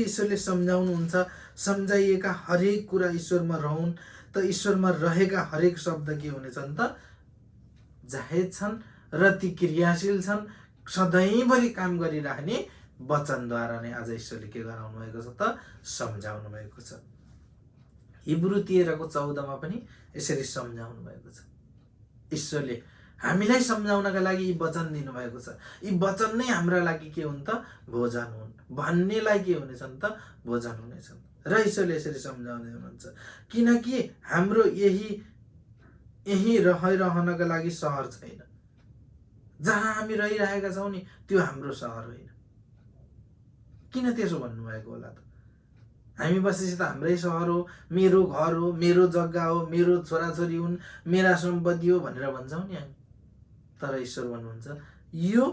ईश्वरले सम्झाउनुहुन्छ, सम्झाइएका हरेक कुरा ईश्वरमा रहन्, त ईश्वरमा रहेका हरेक शब्द के हुनेछन् त जाहेज छन् र ती क्रियाशील छन्। सधैँभरि काम गरिराख्ने वचनद्वारा नै आज ईश्वरले के गराउनु भएको छ त सम्झाउनु भएको छ। हिब्रू 13:14 पनि यसरी सम्झाउनु भएको छ। ईश्वरले हामीलाई सम्झाउनका लागि यी वचन दिनुभएको छ। यी वचन नै हाम्रा लागि के हुन् त भोजन हुन्, भन्नेलाई के हुनेछन् त भोजन हुनेछन्। र ईश्वरले यसरी सम्झाउँदै हुनुहुन्छ किनकि हाम्रो यही रहनका लागि सहर छैन। जहाँ हामी रहिरहेका छौँ नि त्यो हाम्रो सहर होइन। किन त्यसो भन्नुभएको होला त? हामी बसेपछि त हाम्रै सहर हो, मेरो घर हो, मेरो जग्गा हो, मेरो छोराछोरी हुन्, मेरा सम्पत्ति हो भनेर भन्छौँ नि हामी। तर ईश्वर भन्नुहुन्छ यो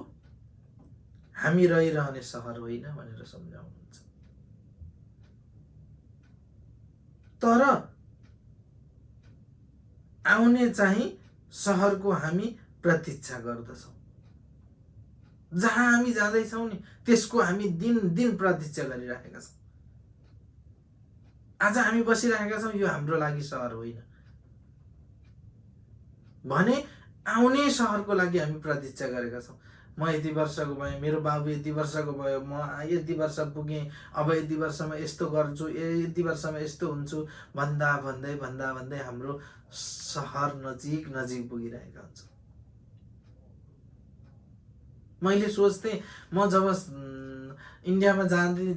हामी रहिरहने सहर होइन भनेर सम्झाउनुहुन्छ। तर आउने चाहिँ सहरको हामी प्रतीक्षा गर्दछौँ। जहाँ हामी जाँदैछौँ नि त्यसको हामी दिन दिन प्रतीक्षा गरिरहेका छौँ। आज हामी बसिरहेका छौँ, यो हाम्रो लागि सहर होइन भने आउने सहरको लागि हामी प्रतीक्षा गरेका छौँ। म यति वर्षको भएँ, मेरो बाबु यति वर्षको भयो, म यति वर्ष पुगेँ, अब यति वर्षमा यस्तो गर्छु, यति वर्षमा यस्तो हुन्छु भन्दा भन्दै हाम्रो सहर नजिक पुगिरहेका हुन्छ। मैले सोच्थेँ म जब इन्डियामा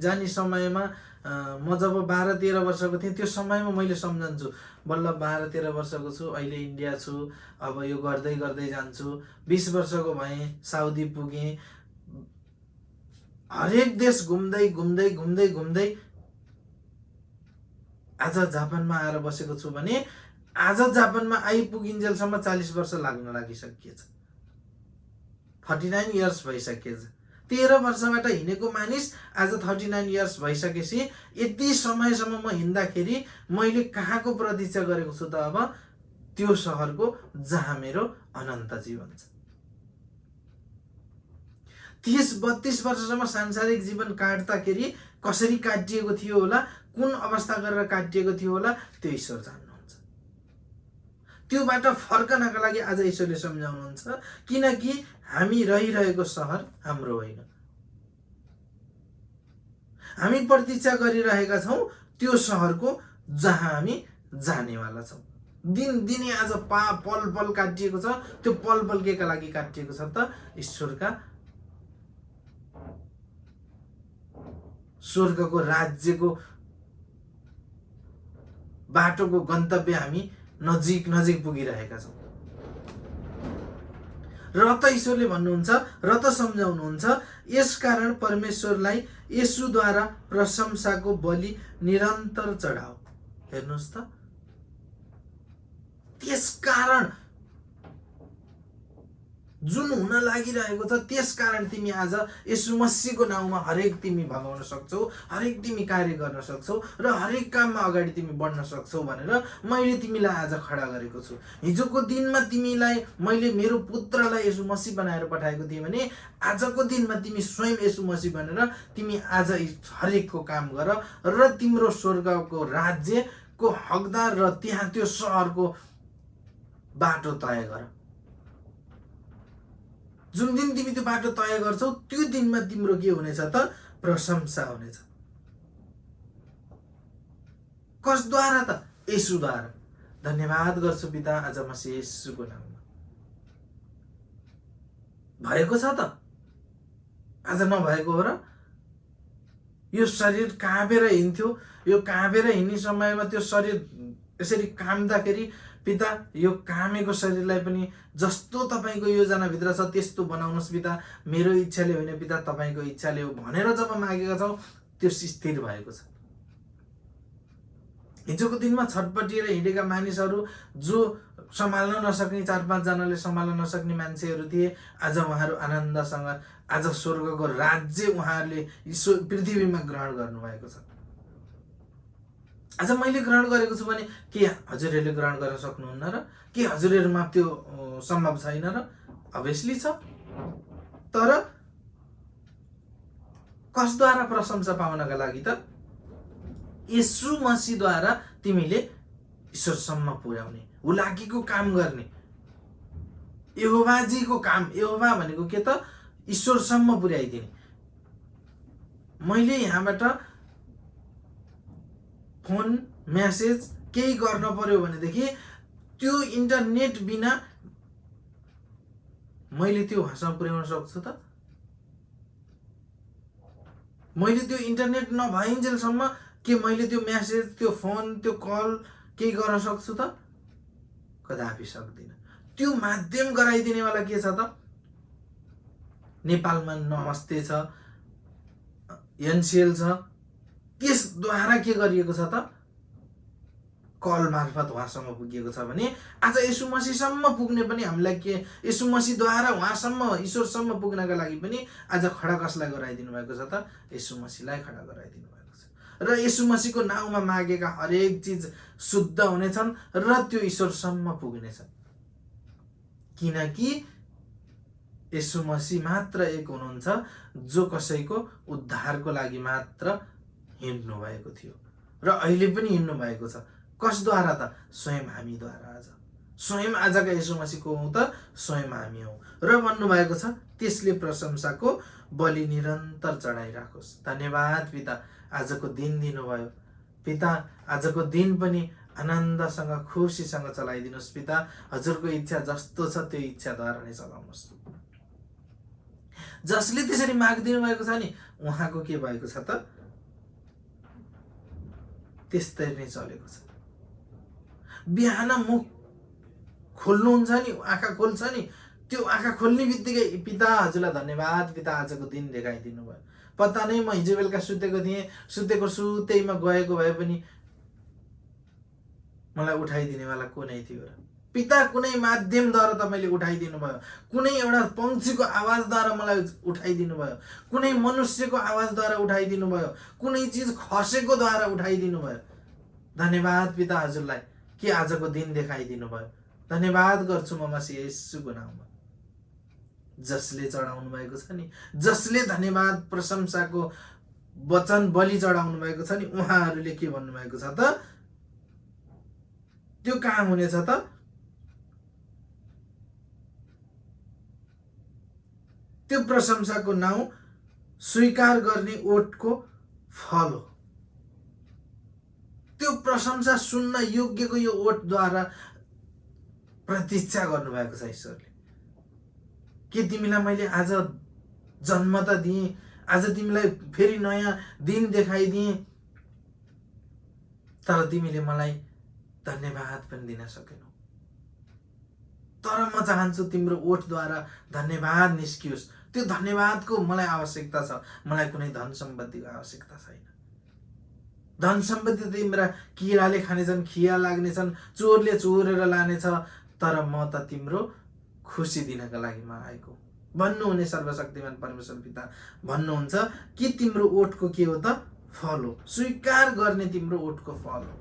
जाने समयमा म जब 12-13 वर्षको थिएँ त्यो समयमा मैले सम्झन्छु बल्ल 12-13 वर्षको छु, अहिले इन्डिया छु, अब यो गर्दै जान्छु। 20 वर्षको भएँ, साउदी पुगेँ, हरेक देश घुम्दै आज जापानमा आएर बसेको छु भने आज जापानमा आइपुगिन्जेलसम्म 40 वर्ष लाग्न लागिसकिएछ। 39 इयर्स भइसकेछ। 13 वर्षबाट हिँडेको मानिस आज 39 इयर्स भइसकेपछि यति समयसम्म म हिँड्दाखेरि मैले कहाँको प्रतीक्षा गरेको छु त? अब त्यो सहरको जहाँ मेरो अनन्त जीवन छ। 30-32 वर्षसम्म सांसारिक जीवन काट्दाखेरि कसरी काटिएको थियो होला, कुन अवस्था गरेर काटिएको थियो होला, त्यो ईश्वर जान्नुहुन्छ। त्योबाट फर्कनका लागि आज ईश्वरले सम्झाउनुहुन्छ किनकि हामी रहिरहेको सहर हाम्रो होइन। हामी प्रतीक्षा गरिरहेका छौँ त्यो सहरको जहाँ हामी जानेवाला छौँ। दिनदिनै आज पल काटिएको छ। त्यो पल केका लागि काटिएको छ त? स्वर्गको राज्यको बाटोको गन्तव्य हामी नजिक पुगिरहेका छौँ। र त ईश्वरले भन्नुहुन्छ र त सम्झाउनुहुन्छ यसकारण परमेश्वरलाई येशूद्वारा प्रशंसाको बलि निरन्तर चढाऊ। हेर्नुहोस् त, त्यसकारण जुन हुन लागिरहेको छ त्यसकारण तिमी आज येशू मसीहको नाउँमा हरेक तिमी भगाउन सक्छौ, हरेक तिमी कार्य गर्न सक्छौ र हरेक काममा अगाडि तिमी बढ्न सक्छौ भनेर मैले तिमीलाई आज खडा गरेको छु। हिजोको दिनमा तिमीलाई मैले मेरो पुत्रलाई येशू मसीह बनाएर पठाएको थिएँ भने आजको दिनमा तिमी स्वयं येशू मसीह बनेर तिमी आज हरेकको काम गर र तिम्रो स्वर्गको राज्यको हकदार र त्यहाँ त्यो सहरको बाटो तय गर। जुन दिन तिमी त्यो बाटो तय गर्छौ त्यो दिनमा तिम्रो के हुनेछ त? प्रशंसा हुनेछ। कसद्वारा त? येशूद्वारा। धन्यवाद गर्छु पिता आज मसीह येशूको नाममा। भएको छ त? आज नभएको हो र? यो शरीर काँपेर हिँड्थ्यो, यो काँपेर हिँड्ने समयमा त्यो शरीर यसरी काम्दाखेरि पिता यो कामेको शरीरलाई पनि जस्तो तपाईँको योजनाभित्र छ त्यस्तो बनाउनुहोस् पिता, मेरो इच्छाले होइन पिता तपाईँको इच्छाले हो भनेर जब मागेका छौँ त्यो स्थिर भएको छ। हिजोको दिनमा छटपटिएर हिँडेका मानिसहरू जो सम्हाल्न नसक्ने 4-5 जनाले सम्हाल्न नसक्ने मान्छेहरू थिए, आज उहाँहरू आनन्दसँग आज स्वर्गको राज्य उहाँहरूले पृथ्वीमा ग्रहण गर्नुभएको छ। आज मैले ग्रहण गरेको छु भने के हजुरहरूले ग्रहण गर्न सक्नुहुन्न र? के हजुरहरूमा त्यो सम्भव छैन र? अभियसली छ। तर कसद्वारा प्रशंसा पाउनका लागि त येशू मसीहद्वारा तिमीले ईश्वरसम्म पुर्याउने, हुलाकीको काम गर्ने, यहोवाजीको काम। यहोवा भनेको के त? ईश्वरसम्म पुर्याइदिने। मैले यहाँबाट फोन म्यासेज केही गर्न पर्यो भनेदेखि त्यो इन्टरनेट बिना मैले त्यो उहाँसम्म पुर्याउन सक्छु त? मैले त्यो इन्टरनेट नभइन्जेलसम्म के मैले त्यो म्यासेज, त्यो फोन, त्यो कल केही गर्न सक्छु त? कदापि सक्दिनँ। त्यो माध्यम गराइदिनेवाला के छ त? नेपालमा नमस्ते छ, एनसिएल छ, त्यसद्वारा के गरिएको छ त? कल मार्फत उहाँसम्म पुगिएको छ भने आज येशू मसीहसम्म पुग्ने पनि हामीलाई के, येशू मसीहद्वारा उहाँसम्म, ईश्वरसम्म पुग्नका लागि पनि आज खडा कसलाई गराइदिनु भएको छ त? येशू मसीहलाई खडा गराइदिनु भएको छ। र येशू मसीहको नाउँमा मागेका हरेक चिज शुद्ध हुनेछन् र त्यो ईश्वरसम्म पुग्नेछन्। किनकि येशू मसीह मात्र एक हुनुहुन्छ जो कसैको उद्धारको लागि मात्र हिँड्नु भएको थियो र अहिले पनि हिँड्नु भएको छ। कसद्वारा त? स्वयं हामीद्वारा। आज स्वयं आजका येशू मसीहको हौँ त स्वयं हामी हौँ। र भन्नुभएको छ त्यसले प्रशंसाको बलि निरन्तर चढाइराखोस्। धन्यवाद पिता, आजको दिन दिनुभयो। पिता, आजको दिन पनि आनन्दसँग, खुसीसँग चलाइदिनुहोस्। पिता, हजुरको इच्छा जस्तो छ त्यो इच्छाद्वारा नै चलाउनुहोस्। जसले त्यसरी मागिदिनु भएको छ नि, उहाँको के भएको छ त? त्यस्तै नै चलेको छ। बिहान मुख खोल्नुहुन्छ नि, आँखा खोल्छ नि, त्यो आँखा खोल्ने बित्तिकै पिता हजुरलाई धन्यवाद पिता, आजको दिन देखाइदिनु भयो। पत्ता नै म हिजो बेलुका सुतेको थिएँ, सुतेको सुतेमा गएको भए पनि मलाई उठाइदिनेवाला को नै थियो र? पिता, कुनै माध्यमद्वारा तपाईँले उठाइदिनु भयो, कुनै एउटा पक्षीको आवाजद्वारा मलाई उठाइदिनु भयो, कुनै मनुष्यको आवाजद्वारा उठाइदिनु भयो, कुनै चिज खसेको द्वारा उठाइदिनु भयो। धन्यवाद पिता हजुरलाई कि आजको दिन देखाइदिनु भयो। धन्यवाद गर्छु म मसीह येशूको नाउँमा। जसले चढाउनु भएको छ नि, जसले धन्यवाद प्रशंसाको वचन बलि चढाउनु भएको छ नि, उहाँहरूले के भन्नुभएको छ त? त्यो कहाँ हुनेछ त? त्यो प्रशंसाको नाउँ स्वीकार गर्ने ओठको फल हो। त्यो प्रशंसा सुन्न योग्यको यो ओठद्वारा प्रतीक्षा गर्नुभएको छ ईश्वरले। के तिमीलाई मैले आज जन्म त दिएँ, आज तिमीलाई फेरि नयाँ दिन देखाइदिएँ, तर तिमीले मलाई धन्यवाद पनि दिन सकेनौ। तर म चाहन्छु तिम्रो ओठद्वारा धन्यवाद निस्कियोस्। त्यो धन्यवादको मलाई आवश्यकता छ। मलाई कुनै धन सम्पत्तिको आवश्यकता छैन। धन सम्पत्ति तिम्रा किराले खानेछन्, खिया लाग्नेछन्, चोरले चोरेर लानेछ, तर म त तिम्रो खुसी दिनका लागि म आएको भन्नुहुने सर्वशक्तिमान परमेश्वर पिता भन्नुहुन्छ कि तिम्रो ओठको के हो त? फल हो। स्वीकार गर्ने तिम्रो ओठको फल हो।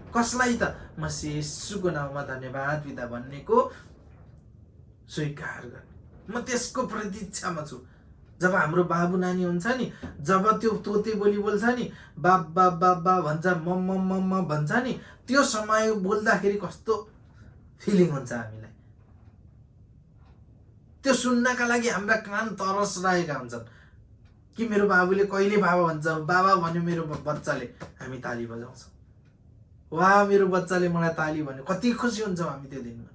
कसलाई त? मसीह येशूको नाउँमा धन्यवाद पिता भन्नेको स्वीकार गर्ने। म त्यसको प्रतीक्षामा छु। जब हाम्रो बाबु नानी हुन्छ नि, जब त्यो तोते बोली बोल्छ नि, बाबा बाबा भन्छ, मम भन्छ नि, त्यो समय बोल्दाखेरि कस्तो फिलिङ हुन्छ हामीलाई। त्यो सुन्नका लागि हाम्रा कान तरसरहेका हुन्छन् कि मेरो बाबुले कहिले बाबा भन्छ, बाबा भन्यो मेरो बच्चाले, हामी ताली बजाउँछौँ। वाह, मेरो बच्चाले मलाई ताली भन्यो, कति खुसी हुन्छौँ हामी त्यो दिनमा।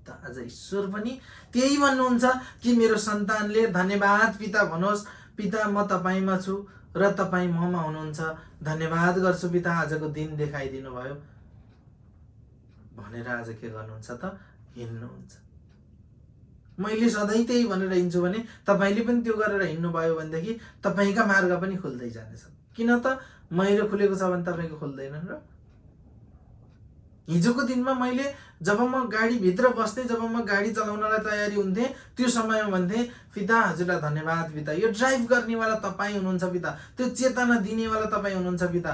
त आज ईश्वर पनि त्यही भन्नुहुन्छ कि मेरो सन्तानले धन्यवाद पिता भनोस्। पिता, म तपाईँमा छु र तपाईँ ममा हुनुहुन्छ। धन्यवाद गर्छु पिता, आजको दिन देखाइदिनु भयो भनेर आज के गर्नुहुन्छ त? हिँड्नुहुन्छ। मैले सधैँ त्यही भनेर हिँड्छु भने तपाईँले पनि त्यो गरेर हिँड्नुभयो भनेदेखि तपाईँका मार्ग पनि खुल्दै जानेछन्। किन त? मैले खुलेको छ भने तपाईँको खुल्दैनन् र? हिजोको दिनमा मैले जब म गाडीभित्र बस्थेँ, जब म गाडी चलाउनलाई तयारी हुन्थेँ, त्यो समयमा भन्थेँ पिता हजुरलाई धन्यवाद पिता, यो ड्राइभ गर्नेवाला तपाईँ हुनुहुन्छ पिता, त्यो चेतना दिनेवाला तपाईँ हुनुहुन्छ पिता,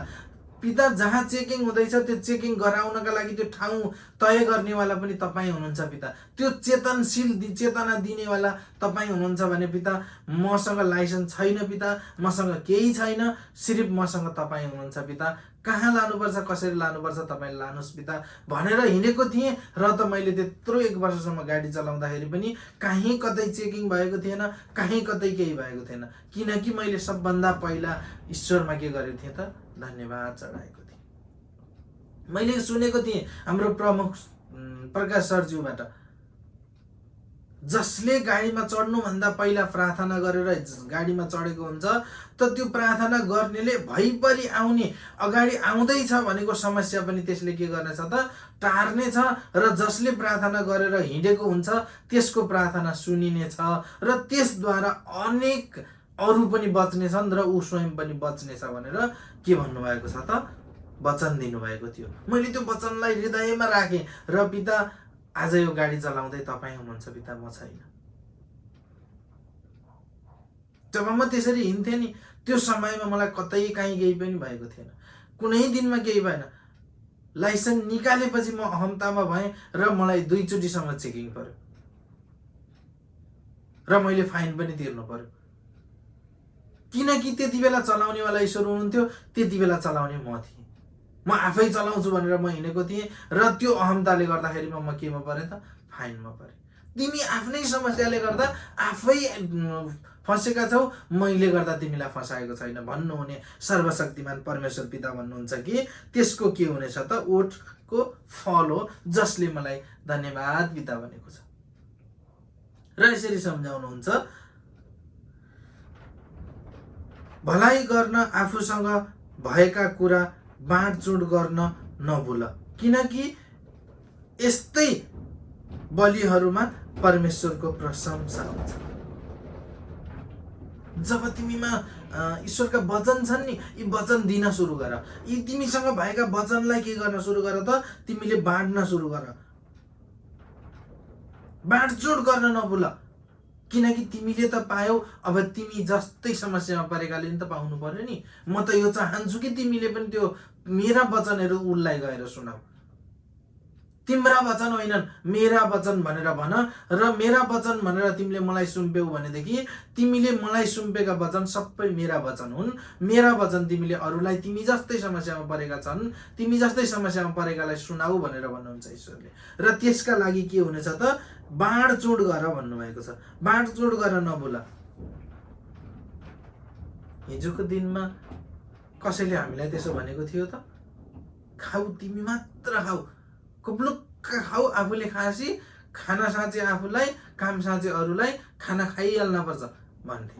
पिता जहाँ चेकिङ हुँदैछ त्यो चेकिङ गराउनका लागि त्यो ठाउँ तय गर्नेवाला पनि तपाईँ हुनुहुन्छ पिता। त्यो चेतना दिनेवाला तपाईँ हुनुहुन्छ भने पिता मसँग लाइसेन्स छैन पिता, मसँग केही छैन, सिर्फ मसँग तपाईँ हुनुहुन्छ पिता। कहाँ लानुपर्छ कसरी लानुपर्छ तपाईँले लानुहोस् पिता भनेर हिँडेको थिएँ र त मैले त्यत्रो 1 वर्षसम्म गाडी चलाउँदाखेरि पनि कहीँ कतै चेकिङ भएको थिएन, कहीँ कतै केही भएको थिएन, किनकि मैले सबभन्दा पहिला ईश्वरमा के गरेको थिएँ त धन्यवाद चढाएको थिएँ। मैले सुनेको थिएँ हाम्रो प्रमुख प्रकाश सरज्यूबाट, जसले गाडीमा चढ्नुभन्दा पहिला प्रार्थना गरेर गाडीमा चढेको हुन्छ त त्यो प्रार्थना गर्नेले भइपरि आउने अगाडि आउँदैछ भनेको समस्या पनि त्यसले के गर्नेछ त टार्नेछ र जसले प्रार्थना गरेर हिँडेको हुन्छ त्यसको प्रार्थना सुनिनेछ र त्यसद्वारा अनेक अरू पनि बच्नेछन् र ऊ स्वयं पनि बच्नेछ भनेर के भन्नुभएको छ त वचन दिनुभएको थियो। मैले त्यो वचनलाई हृदयमा राखेँ र पिता आज यो गाडी चलाउँदै तपाईँ हुनुहुन्छ पिता, म छैन। जब म त्यसरी हिँड्थेँ नि त्यो समयमा मलाई कतै काहीँ केही पनि भएको थिएन, कुनै दिनमा केही भएन। लाइसेन्स निकालेपछि म अहमतामा भएँ र मलाई 2 चोटिसम्म चेकिङ पर्यो र मैले फाइन पनि तिर्नु पर्यो, किनकि त्यति बेला चलाउनेवाला ईश्वर हुनुहुन्थ्यो, त्यति बेला चलाउने म थिएँ। म आफै चलाउँछु भनेर म हिँडेको थिएँ र त्यो अहमताले गर्दाखेरि म केमा परेँ त फाइनमा परेँ। तिमी आफ्नै समस्याले गर्दा आफै फसेका छौ, मैले गर्दा तिमीलाई फसाएको छैन भन्नुहुने सर्वशक्तिमान परमेश्वर पिता भन्नुहुन्छ कि त्यसको के हुनेछ त ओठको फल हो जसले मलाई धन्यवाद पिता भनेको छ। र यसरी सम्झाउनुहुन्छ, भलाइ गर्न आफूसँग भएका कुरा बाँडचुँड गर्न नभुल, किनकि यस्तै बलिहरूमा परमेश्वरको प्रशंसा हुन्छ। जब तिमीमा ईश्वरका वचन छन् नि, यी वचन दिन सुरु गर। यी तिमीसँग भएका वचनलाई के गर्न सुरु गर त तिमीले बाँड्न सुरु गर, बाँडचुँड गर्न नभुल, किनकि तिमीले त पायौ, अब तिमी जस्तै समस्यामा परेकाले नि त पाउनु पर्यो नि। म त यो चाहन्छु कि तिमीले पनि त्यो मेरा वचनहरू उनलाई गएर सुनाऊ। तिम्रा वचन होइनन् मेरा वचन भनेर भन र मेरा वचन भनेर तिमीले मलाई सुम्प्यौ भनेदेखि तिमीले मलाई सुम्पेका वचन सबै मेरा वचन हुन्। मेरा वचन तिमीले अरूलाई तिमी जस्तै समस्यामा परेका छन्, तिमी जस्तै समस्यामा परेकालाई सुनाऊ भनेर भन्नुहुन्छ ईश्वरले। र त्यसका लागि के हुनेछ त बाँडचुँड गर भन्नुभएको छ, बाँडचुँड गर नभुल। हिजोको दिनमा कसैले हामीलाई त्यसो भनेको थियो त, खाऊ तिमी मात्र खाऊ, कुब्लुक्क खाऊ, आफूले खासी, खाना साँचे आफूलाई, काम साँचे अरूलाई, खाना खाइहाल्न पर्छ भन्थे।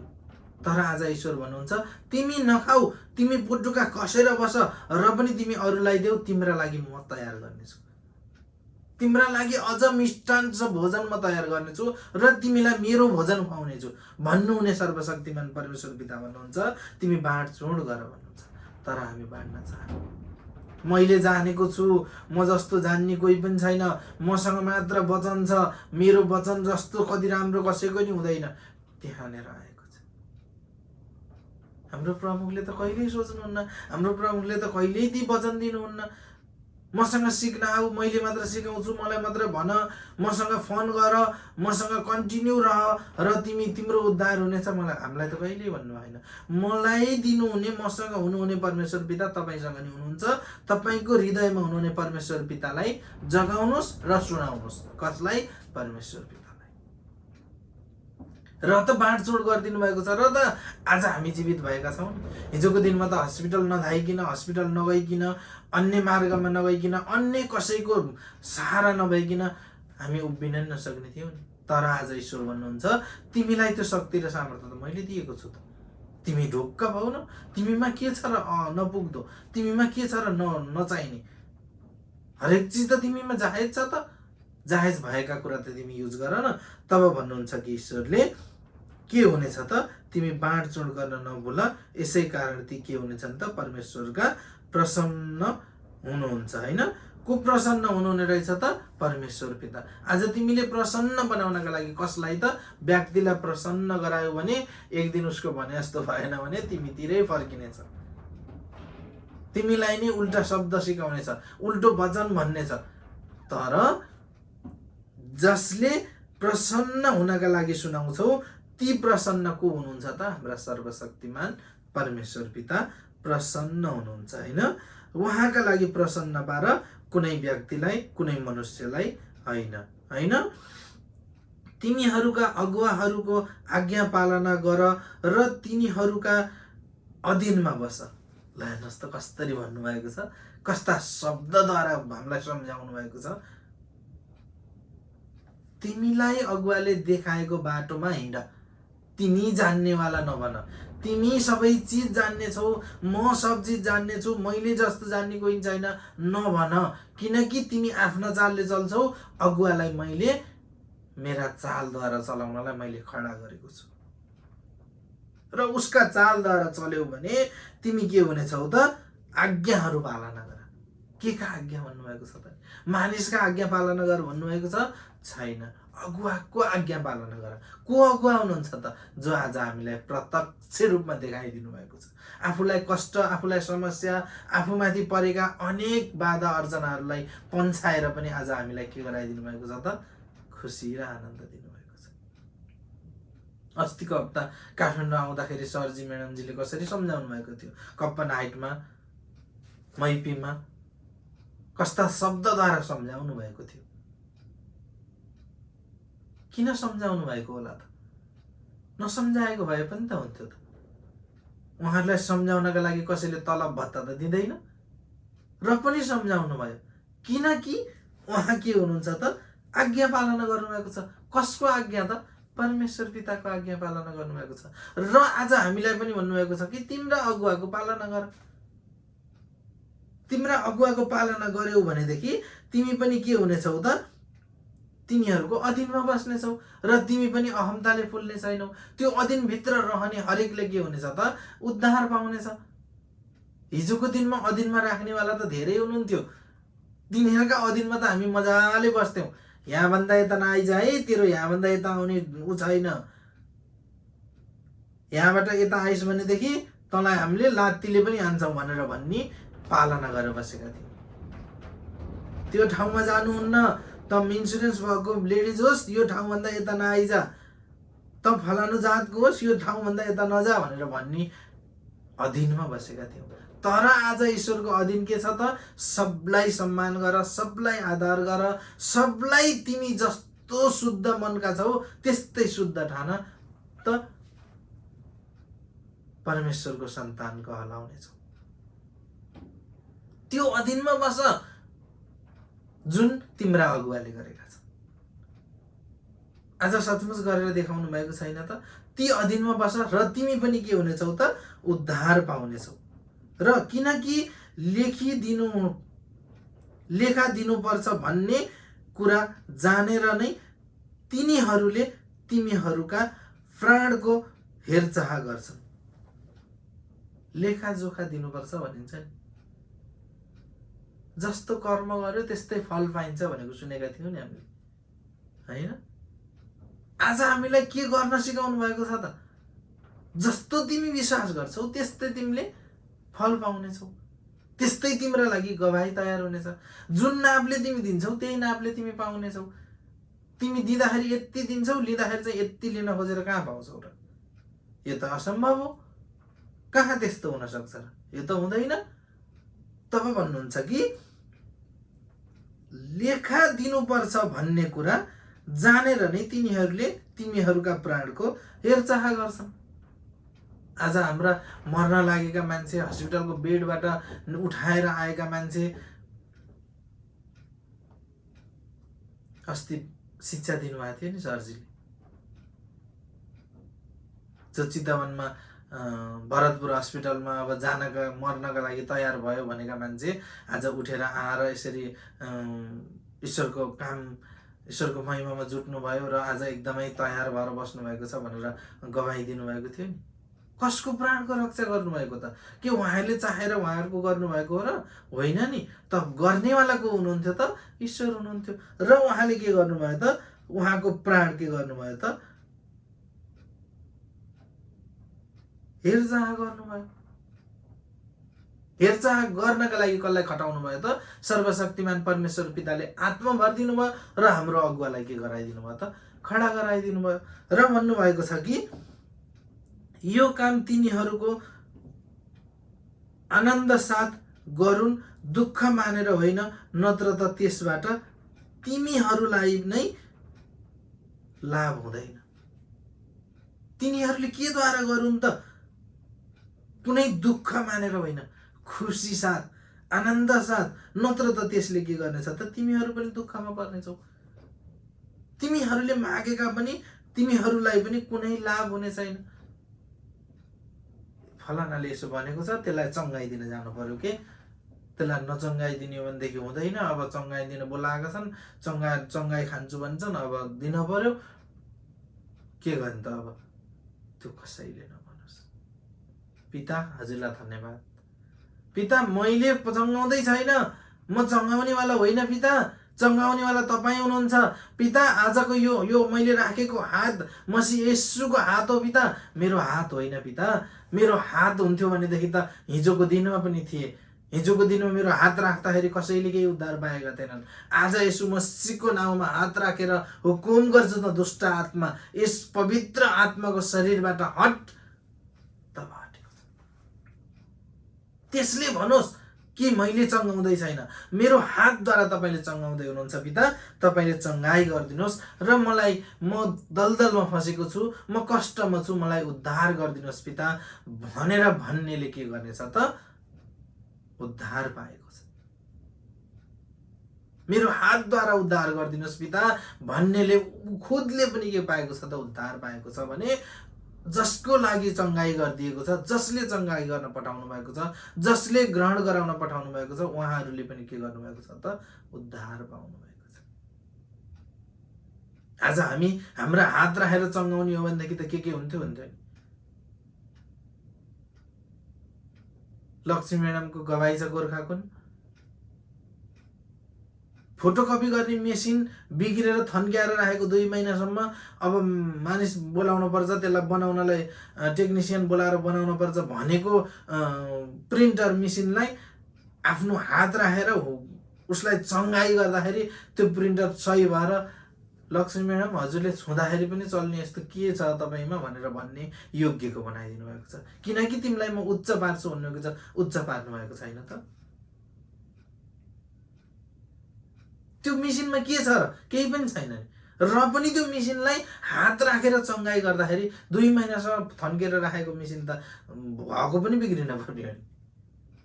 तर आज ईश्वर भन्नुहुन्छ तिमी नखाऊ, तिमी बुटुका कसेर बस र पनि तिमी अरूलाई देऊ, तिम्रा लागि म तयार गर्नेछु, तिम्रा लागि अझ मिष्टान्न भोजन म तयार गर्नेछु र तिमीलाई मेरो भोजन खुवाउनेछु भन्नुहुने सर्वशक्तिमान परमेश्वर पिता भन्नुहुन्छ तिमी बाँडचुँड गर भन्नुहुन्छ। तर हामी बाँड्न चाहन्दैनौँ। मैले जानेको छु, म जस्तो जान्ने कोही पनि छैन, मसँग मात्र वचन छ, मेरो वचन जस्तो कति राम्रो कसैको नि हुँदैन, त्यहाँनिर आएको छ। हाम्रो प्रमुखले त कहिल्यै सोच्नुहुन्न, हाम्रो प्रमुखले त कहिल्यै ती वचन दिनुहुन्न। मसँग सिक्न आऊ, मैले मात्र सिकाउँछु, मलाई मात्र भन, मसँग फोन गर, मसँग कन्टिन्यू रह र तिम्रो उद्धार हुनेछ। हामीलाई त कहिल्यै भन्नु भएन। मलाई दिनुहुने, मसँग हुनुहुने परमेश्वर पिता तपाईँसँग नि हुनुहुन्छ। तपाईँको हृदयमा हुनुहुने परमेश्वर पितालाई जगाउनुहोस् र सुनाउनुहोस्। कसलाई? परमेश्वर पितालाई। र त बाँडचुँड गरिदिनु भएको छ, र त आज हामी जीवित भएका छौँ। हिजोको दिनमा त हस्पिटल नधाइकन, हस्पिटल नगइकन, अन्य मार्गमा नगइकन, अन्य कसैको सहारा नभइकन हामी उभिन नसक्ने थियौँ नि। तर आज ईश्वर भन्नुहुन्छ तिमीलाई त्यो शक्ति र सामर्थ्य त मैले दिएको छु त, तिमी ढुक्क भौ न। तिमीमा के छ र नपुग्दो, तिमीमा के छ र नचाहिने, हरेक चिज त तिमीमा जाहेज छ त, जाहेज भएका कुरा त तिमी युज गर न। तब भन्नुहुन्छ कि ईश्वरले के हुनेछ त तिमी बाँडचुँड गर्न नभुल, यसै कारण ती के हुनेछन् त परमेश्वरका प्रसन्न हुनुहुन्छ, होइन? को प्रसन्न हुनुहुने रहेछ त? परमेश्वर पिता। आज तिमीले प्रसन्न बनाउनका लागि कसलाई त? व्यक्तिलाई प्रसन्न गरायो भने एक दिन उसको भने जस्तो भएन भने तिमीतिरै फर्किनेछ, तिमीलाई नै उल्टा शब्द सिकाउनेछ, उल्टो वचन भन्नेछ। तर जसले प्रसन्न हुनका लागि सुनाउँछौ ती प्रसन्न को हुनुहुन्छ त? हाम्रा सर्वशक्तिमान परमेश्वर पिता प्रसन्न हुनुहुन्छ, होइन? उहाँका लागि प्रसन्न पार, कुनै व्यक्तिलाई, कुनै मनुष्यलाई होइन, होइन? तिमीहरूका अगुवाहरूको आज्ञा पालना गर र तिनीहरूका अधीनमा बस। ल हेर्नुहोस् त कसरी भन्नुभएको छ, कस्ता शब्दद्वारा हामीलाई सम्झाउनु भएको छ। तिमीलाई अगुवाले देखाएको बाटोमा हिँड, तिमी जान्नेवाला नभन। तिमी सबै चिज जान्नेछौ, म सब चिज जान्नेछु, मैले जस्तो जान्ने कोही छैन नभन। किनकि तिमी आफ्ना चालले चल्छौ, अगुवालाई मैले मेरा चालद्वारा चलाउनलाई मैले खडा गरेको छु। र उसका चालद्वारा चल्यौ भने तिमी के हुनेछौ त? आज्ञाहरू पालना गर। के का आज्ञा भन्नुभएको छ त? मानिसका आज्ञा पालना गर भन्नुभएको छ? छैन। अगुवाको आज्ञा पालना गर। को अगुवा हुनुहुन्छ त? जो आज हामीलाई प्रत्यक्ष रूपमा देखाइदिनु भएको छ। आफूलाई कष्ट, आफूलाई समस्या, आफूमाथि परेका अनेक बाधा अर्चनाहरूलाई पन्छाएर पनि आज हामीलाई के गराइदिनु भएको छ त? खुसी र आनन्द दिनुभएको छ। अस्तिको हप्ता काठमाडौँ आउँदाखेरि सरजी म्याडमजीले कसरी सम्झाउनु भएको थियो? कप्पनहाइटमा, मैपीमा कस्ता शब्दद्वारा सम्झाउनु भएको थियो? किन सम्झाउनु भएको होला त? नसम्झाएको भए पनि त हुन्थ्यो त। उहाँहरूलाई सम्झाउनका लागि कसैले तलब भत्ता त दिँदैन, र पनि सम्झाउनु भयो। किनकि उहाँ के हुनुहुन्छ त? आज्ञा पालना गर्नुभएको छ। कसको आज्ञा त? परमेश्वर पिताको आज्ञा पालना गर्नुभएको छ। र आज हामीलाई पनि भन्नुभएको छ कि तिम्रा अगुवाको पालना गर। तिम्रा अगुवाको पालना गर्यौ भनेदेखि तिमी पनि के हुनेछौ त? तिनीहरूको अधीनमा बस्नेछौ र तिमी पनि अहमताले फुल्ने छैनौ। त्यो अधीनभित्र रहने हरेकले के हुनेछ त? उद्धार पाउनेछ। हिजोको दिनमा अधीनमा राख्नेवाला त धेरै हुनुहुन्थ्यो। तिनीहरूका अधीनमा त हामी मजाले बस्थ्यौँ। यहाँभन्दा यता नआइज है, तेरो यहाँभन्दा यता आउने ऊ छैन। यहाँबाट यता आइस भनेदेखि तँलाई हामीले लात्तीले पनि हान्छौँ भनेर भन्ने पालना गरेर बसेका थियौँ। त्यो ठाउँमा जानुहुन्न, त इन्सुरेन्स भएको लेडिज होस्, यो ठाउँभन्दा यता नआइज, त फलानु जातको होस्, यो ठाउँभन्दा यता नजा भनेर भन्ने अधीनमा बसेका थियौँ। तर आज ईश्वरको अधीन के छ त? सबलाई सम्मान गर, सबलाई आदर गर, सबलाई तिमी जस्तो शुद्ध मनका छौ त्यस्तै शुद्ध ठान, त परमेश्वरको सन्तान कहलाउनेछौ। त्यो अधीनमा बस जुन तिम्रा अगुवाले गरेका छन्। आज सचमुच गरेर देखाउनु भएको छैन त? ती अधीनमा बस र तिमी पनि के हुनेछौ त? उद्धार पाउनेछौ। र किनकि लेखा दिनुपर्छ भन्ने कुरा जानेर नै तिनीहरूले तिमीहरूका प्राणको हेरचाह गर्छन्। लेखाजोखा दिनुपर्छ भनिन्छ नि। जस्तो कर्म गर्यो त्यस्तै फल पाइन्छ भनेको सुनेका थियौँ नि हामीले, होइन? आज हामीलाई के गर्न सिकाउनु भएको छ त? जस्तो तिमी विश्वास गर्छौ त्यस्तै तिमीले फल पाउनेछौ, त्यस्तै तिम्रो लागि गवाही तयार हुनेछ। जुन नापले तिमी दिन्छौ त्यही नापले तिमी पाउनेछौ। तिमी दिँदाखेरि यति दिन्छौ, लिँदाखेरि चाहिँ यति लिन खोजेर कहाँ पाउँछौ र? यो त असम्भव हो। कहाँ त्यस्तो हुन सक्छ र? यो त हुँदैन। तपाईँ भन्नुहुन्छ कि लेखा दिनुपर्छ भन्ने कुरा जानेर नै तिनीहरूले तिमीहरूका प्राणको हेरचाह गर्छन्। आज हाम्रा मर्न लागेका मान्छे, हस्पिटलको बेडबाट उठाएर आएका मान्छे, अस्ति शिक्षा दिनुभएको थियो नि सरजीले, जो चितवनमा भरतपुर हस्पिटलमा अब जानका मर्नका लागि तयार भयो भनेका मान्छे आज उठेर आएर यसरी ईश्वरको काम, ईश्वरको महिमामा जुट्नु भयो र आज एकदमै तयार भएर बस्नु भएको छ भनेर गवाही दिनुभएको थियो नि। कसको प्राणको रक्षा गर्नुभएको त? के उहाँले चाहेर उहाँहरूको गर्नुभएको हो र? होइन नि। त गर्नेवाला को हुनुहुन्थ्यो त? ईश्वर हुनुहुन्थ्यो। र उहाँले के गर्नुभयो त? उहाँको प्राण के गर्नुभयो त? हेरचाह गर्नुभयो। हेरचाह गर्नका लागि कसलाई खटाउनु भयो त? सर्वशक्तिमान परमेश्वर पिताले आत्मा भरिदिनु भयो र हाम्रो अगुवालाई के गराइदिनु भयो त? खडा गराइदिनु भयो र भन्नुभएको छ कि यो काम तिनीहरूको आनन्द साथ गरून्, दुःख मानेर होइन, नत्र त त्यसबाट तिमीहरूलाई नै लाभ हुँदैन। तिनीहरूले के द्वारा गरून् त? कुनै दुःख मानेर होइन, खुसी साथ, आनन्द साथ, नत्र त त्यसले के गर्नेछ त? तिमीहरू पनि दुःखमा पर्नेछौ। तिमीहरूले मागेका पनि तिमीहरूलाई पनि कुनै लाभ हुने छैन। फलानाले यसो भनेको छ, त्यसलाई चङ्गाइदिन जानु पर्यो के? त्यसलाई नचङ्गाइदिने हो भनेदेखि हुँदैन। अब चङ्गाइदिन बोलाएका छन्, चङ्गाइ खान्छु भन्छन्, अब दिन पर्यो। के गर्ने त अब? त्यो कसैले नभनोस्। पिता, हजुरलाई धन्यवाद। पिता, मैले चङ्गाउँदै छैन, म चङ्गाउनेवाला होइन। पिता, चङ्गाउनेवाला तपाईँ हुनुहुन्छ। पिता, आजको यो मैले राखेको हात मसीह येशूको हात हो। पिता, मेरो हात होइन। पिता, मेरो हात हुन्थ्यो भनेदेखि त हिजोको दिनमा पनि थिए। हिजोको दिनमा मेरो हात राख्दाखेरि कसैले केही उद्धार पाएका थिएनन्। आज येशू मसीहको नाउँमा हात राखेर हुकुम गर्छु त, दुष्ट आत्मा, यस पवित्र आत्माको शरीरबाट हट। तब हटेको छ। त्यसले भनोस् कि मैले चङ्गाउँदै छैन, मेरो हातद्वारा तपाईँले चङ्गाउँदै हुनुहुन्छ। पिता, तपाईँले चङ्गाई गरिदिनुहोस् र म दलदलमा फँसेको छु, म कष्टमा छु, मलाई उद्धार गरिदिनुहोस् पिता भनेर भन्नेले के गर्नेछ त? उद्धार पाएको छ। मेरो हातद्वारा उद्धार गरिदिनुहोस् पिता भन्नेले खुदले पनि के पाएको छ त? उद्धार पाएको छ। भने जसको लागि चङ्गाई गरिदिएको छ, जसले चङ्गाई गर्न पठाउनु भएको छ, जसले ग्रहण गराउन पठाउनु भएको छ, उहाँहरूले पनि के गर्नुभएको छ त? उद्धार पाउनु भएको छ। आज हामी हाम्रा हात राखेर चङ्गाउने हो भनेदेखि त के हुन्थ्यो? लक्ष्मी म्याडमको गवाई छ गोर्खाको। फोटोकपी गर्ने मेसिन बिग्रेर थन्क्याएर राखेको 2 महिनासम्म। अब मानिस बोलाउनु पर्छ, त्यसलाई बनाउनलाई टेक्निसियन बोलाएर बनाउनु पर्छ भनेको प्रिन्टर मेसिनलाई आफ्नो हात राखेर उसलाई चङ्गाई गर्दाखेरि त्यो प्रिन्टर सही भएर लक्ष्मी म्याडम हजुरले छुँदाखेरि पनि चल्ने यस्तो के छ तपाईँमा भनेर भन्ने योग्यको बनाइदिनु भएको छ। किनकि तिमीलाई म उच्च पार्छु भन्नुभएको छ, उच्च पार्नु भएको छैन त। त्यो मेसिनमा के छ र? केही पनि छैन नि। र पनि त्यो मेसिनलाई हात राखेर चङ्गाई गर्दाखेरि 2 महिनासम्म थन्केर राखेको मेसिन त भएको पनि बिग्रिन पर्ने हो नि।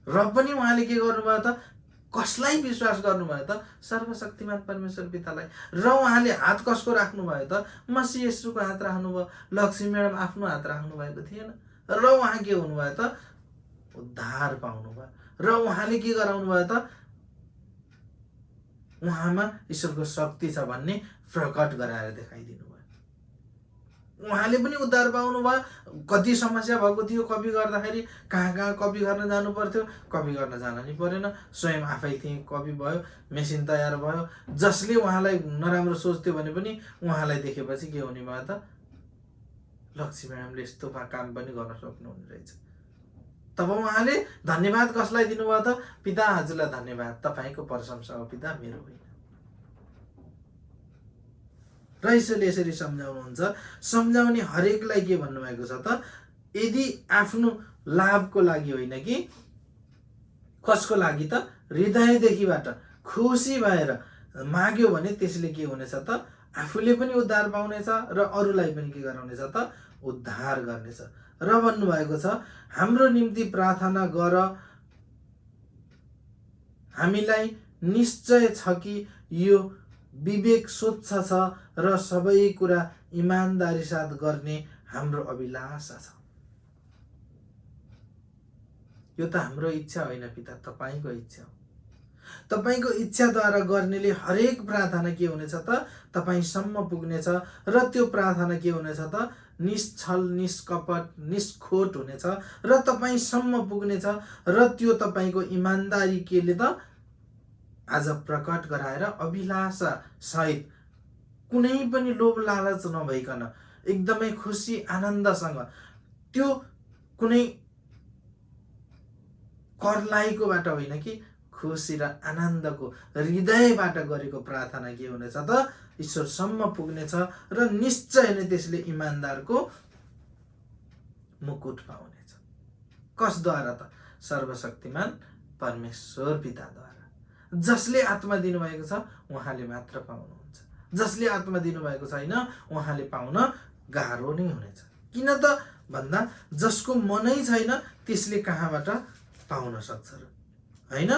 र पनि उहाँले के गर्नुभयो त? कसलाई विश्वास गर्नुभयो त? सर्वशक्तिमान परमेश्वर पितालाई। र उहाँले हात कसको राख्नुभयो त? मसीह येशूको हात राख्नुभयो। लक्ष्मी म्याडम आफ्नो हात राख्नु भएको थिएन। र उहाँ के हुनुभयो त? उद्धार पाउनुभयो। र उहाँले के गराउनु भयो त? उहाँमा ईश्वरको शक्ति छ भन्ने प्रकट गराएर देखाइदिनु भयो। उहाँले पनि उद्धार पाउनु भयो। कति समस्या भएको थियो कपी गर्दाखेरि, कहाँ कपी गर्न जानु पर्थ्यो, कपी गर्न जान नि परेन, स्वयं आफै थिएँ, कपी भयो, मेसिन तयार भयो। जसले उहाँलाई नराम्रो सोच्थ्यो भने पनि उहाँलाई देखेपछि के हुने भयो त? लक्ष्मी म्याडमले यस्तो काम पनि गर्न सक्नुहुने रहेछ। तब उहाँले धन्यवाद कसलाई दिनुभयो त? पिता, हजुरलाई धन्यवाद, तपाईँको प्रशंसा हो पिता, मेरो होइन। र यसैले यसरी सम्झाउनुहुन्छ। सम्झाउने हरेकलाई के भन्नुभएको छ त? यदि आफ्नो लाभको लागि होइन कि कसको लागि त? हृदयदेखिबाट खुसी भएर माग्यो भने त्यसले के हुनेछ त? आफूले पनि उद्धार पाउनेछ र अरूलाई पनि के गराउनेछ त? उद्धार गर्नेछ। र भन्नुभएको छ, हाम्रो निम्ति प्रार्थना गर, हामीलाई निश्चय छ कि यो विवेक स्वच्छ छ र सबै कुरा इमानदारी साथ गर्ने हाम्रो अभिलाषा छ। यो त हाम्रो इच्छा होइन पिता, तपाईँको इच्छा हो। तपाईँको इच्छाद्वारा गर्नेले हरेक प्रार्थना के हुनेछ त? तपाईँसम्म पुग्नेछ। र त्यो प्रार्थना के हुनेछ त? निश्चल, निष्कपट, निष्खोट हुनेछ र तपाईँसम्म पुग्नेछ। र त्यो तपाईँको इमान्दारी केले त? आज प्रकट गराएर अभिलाषा सहित, कुनै पनि लोभ लालच नभइकन एकदमै खुसी आनन्दसँग, त्यो कुनै कर्लाइकोबाट होइन कि खुसी र आनन्दको हृदयबाट गरेको प्रार्थना के हुनेछ त ईश्वरसम्म पुग्नेछ र निश्चय नै त्यसले इमानदारको मुकुट पाउनेछ। कसद्वारा त? सर्वशक्तिमान परमेश्वर पिताद्वारा। जसले आत्मा दिनुभएको छ उहाँले मात्र पाउनुहुन्छ, जसले आत्मा दिनुभएको छैन उहाँले पाउन गाह्रो नै हुनेछ। किन त भन्दा जसको मनै छैन त्यसले कहाँबाट पाउन सक्छ र, होइन?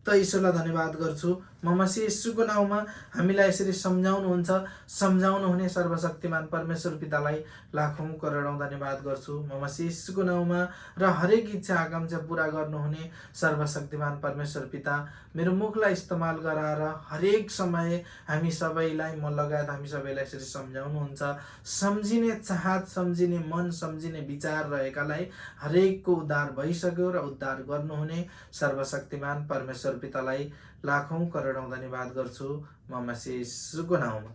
त ईश्वरलाई धन्यवाद गर्छु। म मसीह येशूको नाउँमा हामीलाई यसरी सम्झाउनुहुने सर्वशक्तिमान परमेश्वर पितालाई लाखौं करोडौं धन्यवाद गर्छु। म मसीह येशूको नाउँमा र हरेक इच्छा आकांक्षा पूरा गर्नुहुने सर्वशक्तिमान परमेश्वर पिता, मेरो मुखलाई इस्तेमाल गराएर हरेक समय हामी सबैलाई, म लगायत हामी सबैलाई यसरी सम्झाउनुहुन्छ। सम्झिने चाहत, सम्झिने मन, सम्झिने विचार रहेकालाई हरेकको उद्धार भइसक्यो र उद्धार गर्नुहुने सर्वशक्तिमान परमेश्वर पितालाई लाखौं करोडौं धन्यवाद गर्छु। म मसीह येशूको नाउँमा